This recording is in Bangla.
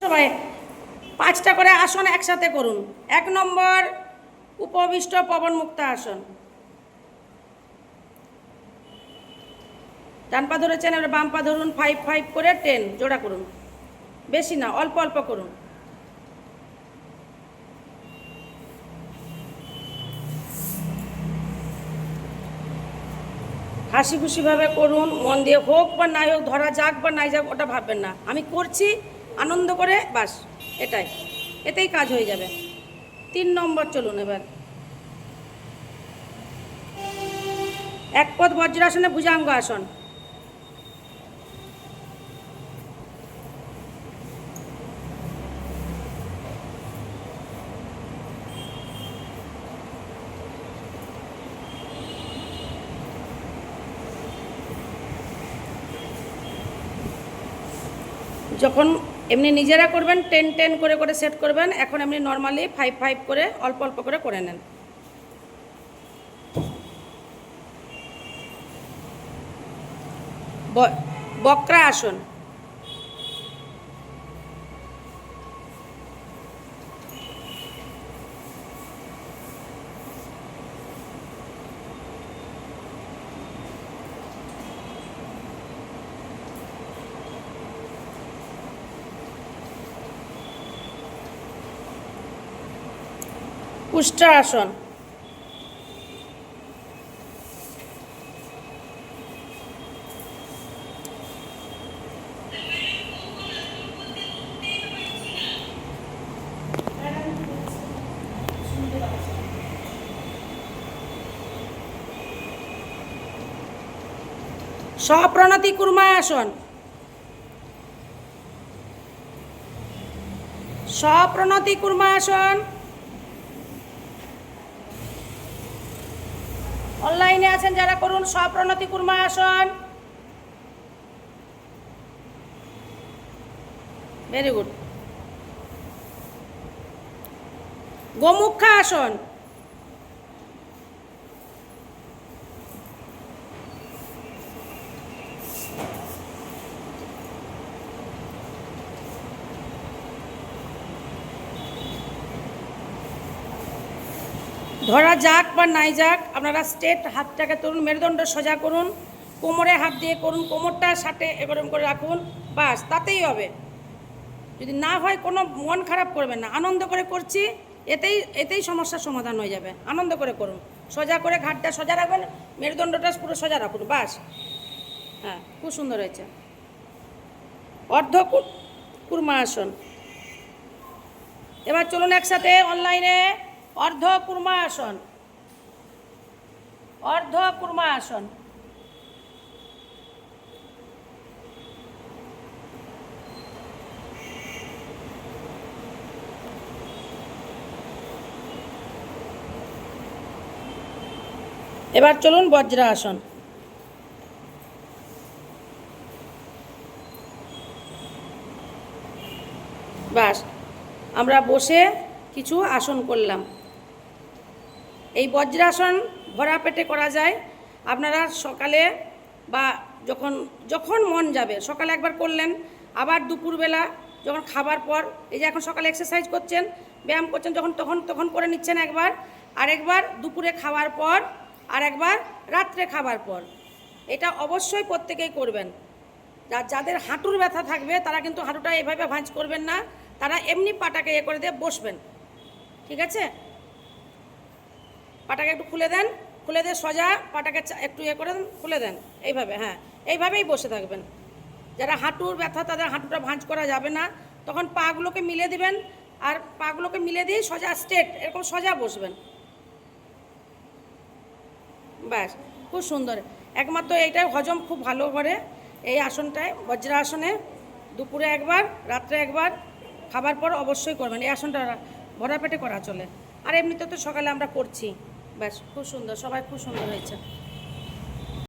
সবাই 5টা করে আসন একসাথে করুন। 1 নম্বর উপবিষ্ট পবন মুক্ত আসন। ডান পা ধরেছেন, এবার বাম পা ধরুন, 5 5 করে 10 জোড়া করুন, বেশি না, অল্প অল্প করুন। হাসি খুশিভাবে করুন, মন দিয়ে, হোক বা নাই হোক, ধরা যাক বা নাই যাক ওটা ভাববেন না, আমি করছি আনন্দ করে, বাস এতেই কাজ হয়ে যাবে। 3 নম্বর চলুন এবার। এক পদ বজ্রাসনে ভুজাঙ্গ আসন। যখন এমনি নিজেরা করবেন 10 10 করে করে সেট করবেন, এখন এমনি নর্মালি 5 5 করে অল্প অল্প করে করে নেন। বক্রা আসন। কুষ্ঠা আসন। স্বপ্রণতি কুর্মা আসন। স্বপ্রণতি কুর্মা আসন। অনলাইনে আছেন যারা, করুন স্বপ্রণতি কুর্মা আসন। Very good. গোমুখা আসন। ধরা যাক বা নাই যাক, আপনারা স্ট্রেট হাতটাকে তুলুন, মেরুদণ্ড সোজা করুন, কোমরে হাত দিয়ে করুন, কোমরটা সাথে এরকম করে রাখুন, বাস তাতেই হবে। যদি না হয় কোনো মন খারাপ করবেন না, আনন্দ করে করছি, এতেই সমস্যার সমাধান হয়ে যাবে। আনন্দ করে করুন, সোজা করে ঘাটটা সোজা রাখবেন, মেরুদণ্ডটা পুরো সোজা রাখুন, বাস। হ্যাঁ, খুব সুন্দর হয়েছে। অর্ধ কুর্মা আসন। এবার চলুন একসাথে অনলাইনে অর্ধ কুর্মা আসন। অর্ধ কুর্মা আসন। এবার চলুন বজ্রাসন। বাস, আমরা বসে কিছু আসন করলাম। এই বজ্রাসন ভরা পেটে করা যায়। আপনারা সকালে বা যখন যখন মন যাবে, সকালে একবার করলেন, আবার দুপুরবেলা যখন খাবার পর, এই যে এখন সকালে এক্সারসাইজ করছেন, ব্যায়াম করছেন, যখন তখন করে নিচ্ছেন একবার, আরেকবার দুপুরে খাওয়ার পর, আর একবার রাত্রে খাবার পর। এটা অবশ্যই প্রত্যেকেই করবেন। যাদের হাঁটুর ব্যথা থাকবে তারা কিন্তু হাঁটুটা এভাবে ভাঁজ করবেন না, তারা এমনি পাটাকে করে দিয়ে বসবেন, ঠিক আছে? পাটাকে একটু খুলে দেন, খুলে দিয়ে সোজা পাটাকে একটু করে দেন, খুলে দেন, এইভাবে। হ্যাঁ, এইভাবেই বসে থাকবেন। যারা হাঁটুর ব্যথা, তাদের হাঁটুটা ভাঁজ করা যাবে না, তখন পাগুলোকে মিলে দিবেন, আর পাগুলোকে মিলে দিয়ে সোজা স্ট্রেট এরকম সোজা বসবেন, ব্যাস। খুব সুন্দর। একমাত্র এইটাই হজম খুব ভালো করে এই আসনটায়, বজ্রাসনে। দুপুরে একবার, রাত্রে একবার, খাবার পর অবশ্যই করবেন। এই আসনটা ভরা পেটে করা চলে, আর এমনিতে তো সকালে আমরা করছি। ব্যাস, খুব সুন্দর, সবাই খুব সুন্দর হয়েছে।